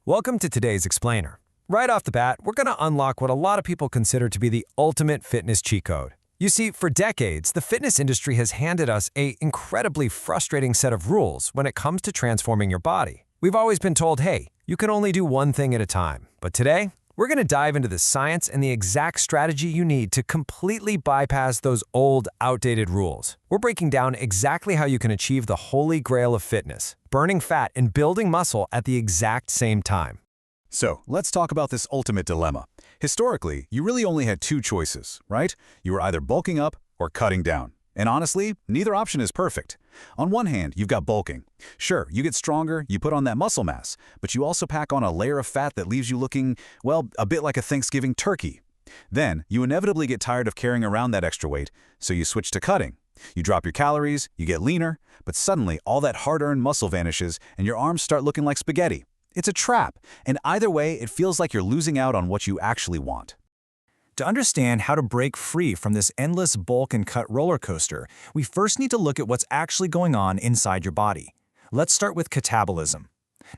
Welcome to today's Explainer. Right off the bat, we're going to unlock what a lot of people consider to be the ultimate fitness cheat code. You see, for decades, the fitness industry has handed us an incredibly frustrating set of rules when it comes to transforming your body. We've always been told, hey, you can only do one thing at a time. But today, we're going to dive into the science and the exact strategy you need to completely bypass those old, outdated rules. We're breaking down exactly how you can achieve the holy grail of fitness, burning fat and building muscle at the exact same time. So, let's talk about this ultimate dilemma. Historically, you really only had two choices, right? You were either bulking up or cutting down. And honestly, neither option is perfect. On one hand, you've got bulking. Sure, you get stronger, you put on that muscle mass, but you also pack on a layer of fat that leaves you looking, well, a bit like a Thanksgiving turkey. Then, you inevitably get tired of carrying around that extra weight, so you switch to cutting. You drop your calories, you get leaner, but suddenly all that hard-earned muscle vanishes and your arms start looking like spaghetti. It's a trap, and either way, it feels like you're losing out on what you actually want. To understand how to break free from this endless bulk and cut roller coaster, we first need to look at what's actually going on inside your body. Let's start with catabolism.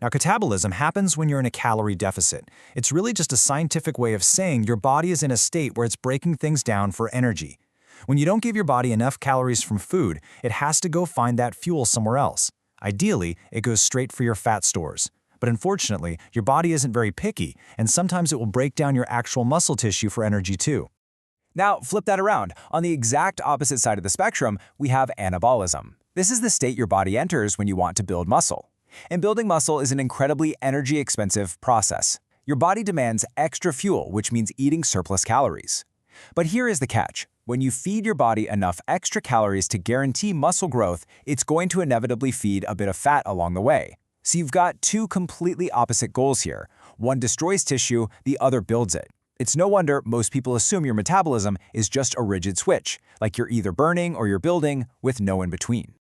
Now, catabolism happens when you're in a calorie deficit. It's really just a scientific way of saying your body is in a state where it's breaking things down for energy. When you don't give your body enough calories from food, it has to go find that fuel somewhere else. Ideally, it goes straight for your fat stores. But unfortunately, your body isn't very picky, and sometimes it will break down your actual muscle tissue for energy too. Now, flip that around. On the exact opposite side of the spectrum, we have anabolism. This is the state your body enters when you want to build muscle. And building muscle is an incredibly energy-expensive process. Your body demands extra fuel, which means eating surplus calories. But here is the catch. When you feed your body enough extra calories to guarantee muscle growth, it's going to inevitably feed a bit of fat along the way. So you've got two completely opposite goals here. One destroys tissue, the other builds it. It's no wonder most people assume your metabolism is just a rigid switch, like you're either burning or you're building, with no in between.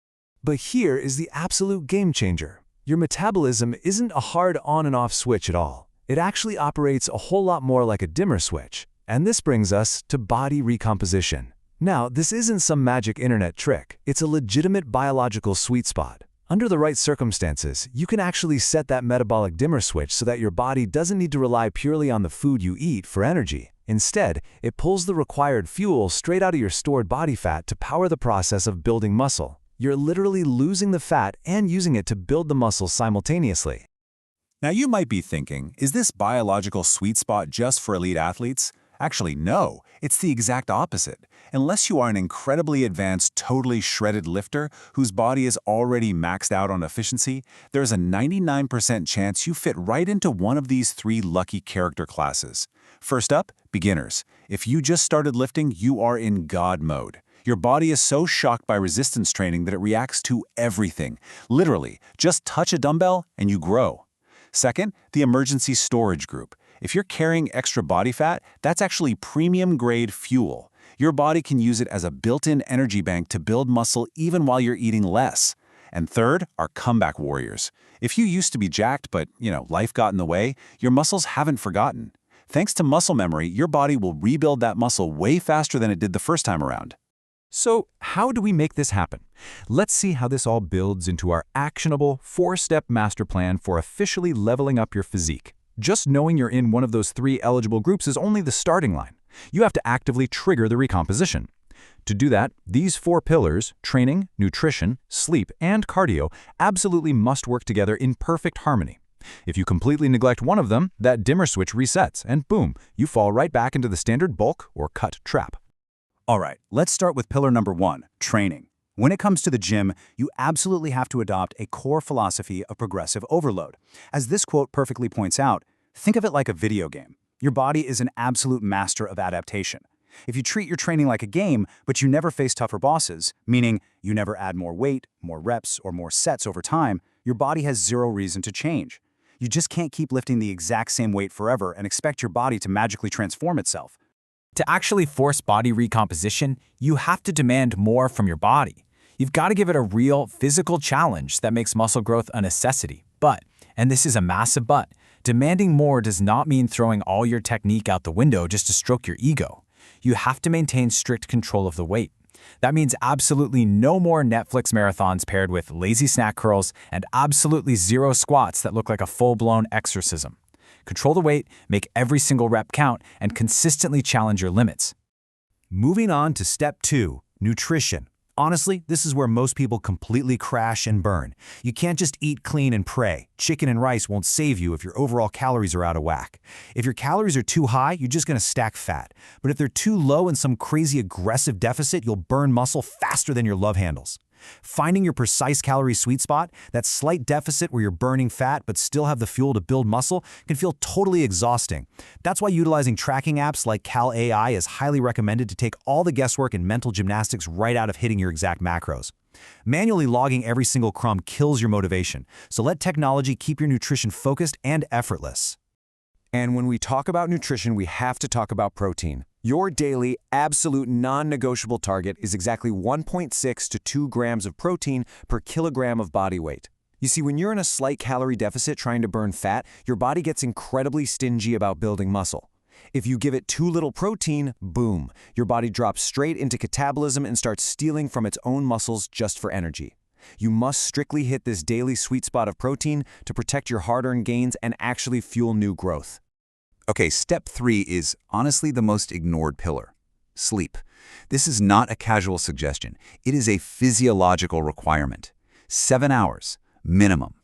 But here is the absolute game changer. Your metabolism isn't a hard on and off switch at all. It actually operates a whole lot more like a dimmer switch. And this brings us to body recomposition. Now, this isn't some magic internet trick. It's a legitimate biological sweet spot. Under the right circumstances, you can actually set that metabolic dimmer switch so that your body doesn't need to rely purely on the food you eat for energy. Instead, it pulls the required fuel straight out of your stored body fat to power the process of building muscle. You're literally losing the fat and using it to build the muscle simultaneously. Now, you might be thinking, is this biological sweet spot just for elite athletes? Actually, no, it's the exact opposite. Unless you are an incredibly advanced, totally shredded lifter whose body is already maxed out on efficiency, there's a 99% chance you fit right into one of these three lucky character classes. First up, beginners. If you just started lifting, you are in God mode. Your body is so shocked by resistance training that it reacts to everything. Literally, just touch a dumbbell and you grow. Second, the emergency storage group. If you're carrying extra body fat, that's actually premium-grade fuel. Your body can use it as a built-in energy bank to build muscle even while you're eating less. And third are comeback warriors. If you used to be jacked but, life got in the way, your muscles haven't forgotten. Thanks to muscle memory, your body will rebuild that muscle way faster than it did the first time around. So, how do we make this happen? Let's see how this all builds into our actionable, 4-step master plan for officially leveling up your physique. Just knowing you're in one of those three eligible groups is only the starting line. You have to actively trigger the recomposition. To do that, these 4 pillars, training, nutrition, sleep, and cardio, absolutely must work together in perfect harmony. If you completely neglect one of them, that dimmer switch resets, and boom, you fall right back into the standard bulk or cut trap. All right, let's start with pillar number 1, training. When it comes to the gym, you absolutely have to adopt a core philosophy of progressive overload. As this quote perfectly points out, think of it like a video game. Your body is an absolute master of adaptation. If you treat your training like a game, but you never face tougher bosses, meaning you never add more weight, more reps, or more sets over time, your body has zero reason to change. You just can't keep lifting the exact same weight forever and expect your body to magically transform itself. To actually force body recomposition, you have to demand more from your body. You've got to give it a real physical challenge that makes muscle growth a necessity. But, and this is a massive but, demanding more does not mean throwing all your technique out the window just to stroke your ego. You have to maintain strict control of the weight. That means absolutely no more Netflix marathons paired with lazy snack curls and absolutely zero squats that look like a full-blown exorcism. Control the weight, make every single rep count, and consistently challenge your limits. Moving on to step 2, nutrition. Honestly, this is where most people completely crash and burn. You can't just eat clean and pray. Chicken and rice won't save you if your overall calories are out of whack. If your calories are too high, you're just going to stack fat. But if they're too low in some crazy aggressive deficit, you'll burn muscle faster than your love handles. Finding your precise calorie sweet spot, that slight deficit where you're burning fat but still have the fuel to build muscle, can feel totally exhausting. That's why utilizing tracking apps like CalAI is highly recommended to take all the guesswork and mental gymnastics right out of hitting your exact macros. Manually logging every single crumb kills your motivation, so let technology keep your nutrition focused and effortless. And when we talk about nutrition, we have to talk about protein. Your daily, absolute non-negotiable target is exactly 1.6 to 2 grams of protein per kilogram of body weight. You see, when you're in a slight calorie deficit trying to burn fat, your body gets incredibly stingy about building muscle. If you give it too little protein, boom, your body drops straight into catabolism and starts stealing from its own muscles just for energy. You must strictly hit this daily sweet spot of protein to protect your hard-earned gains and actually fuel new growth. Okay, step 3 is honestly the most ignored pillar: sleep. This is not a casual suggestion. It is a physiological requirement. 7 hours, minimum.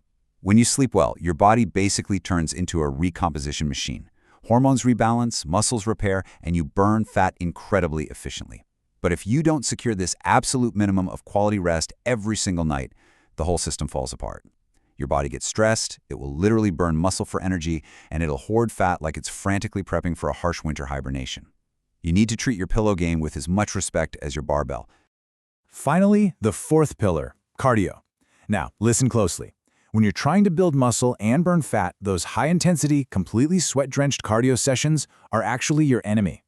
When you sleep well, your body basically turns into a recomposition machine. Hormones rebalance, muscles repair, and you burn fat incredibly efficiently. But if you don't secure this absolute minimum of quality rest every single night, the whole system falls apart. Your body gets stressed, it will literally burn muscle for energy, and it'll hoard fat like it's frantically prepping for a harsh winter hibernation. You need to treat your pillow game with as much respect as your barbell. Finally, the 4th pillar, cardio. Now, listen closely. When you're trying to build muscle and burn fat, those high-intensity, completely sweat-drenched cardio sessions are actually your enemy.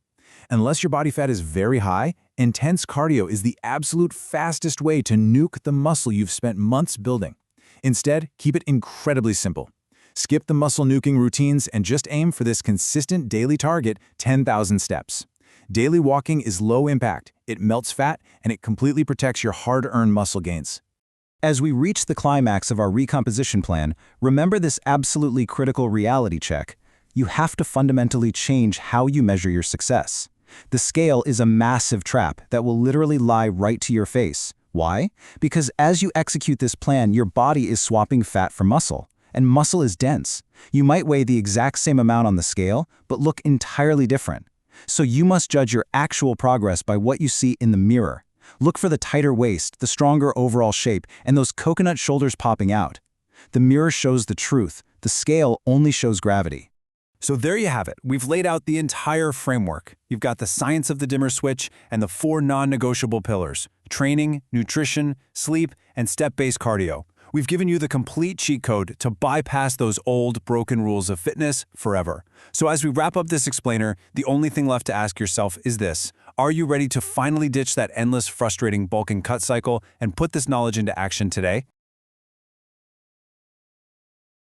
Unless your body fat is very high, intense cardio is the absolute fastest way to nuke the muscle you've spent months building. Instead, keep it incredibly simple. Skip the muscle nuking routines and just aim for this consistent daily target, 10,000 steps. Daily walking is low impact, it melts fat, and it completely protects your hard-earned muscle gains. As we reach the climax of our recomposition plan, remember this absolutely critical reality check. You have to fundamentally change how you measure your success. The scale is a massive trap that will literally lie right to your face. Why? Because as you execute this plan, your body is swapping fat for muscle, and muscle is dense. You might weigh the exact same amount on the scale, but look entirely different. So you must judge your actual progress by what you see in the mirror. Look for the tighter waist, the stronger overall shape, and those coconut shoulders popping out. The mirror shows the truth. The scale only shows gravity. So there you have it. We've laid out the entire framework. You've got the science of the dimmer switch and the 4 non-negotiable pillars: training, nutrition, sleep, and step-based cardio. We've given you the complete cheat code to bypass those old, broken rules of fitness forever. So as we wrap up this explainer, the only thing left to ask yourself is this: are you ready to finally ditch that endless, frustrating bulk and cut cycle and put this knowledge into action today?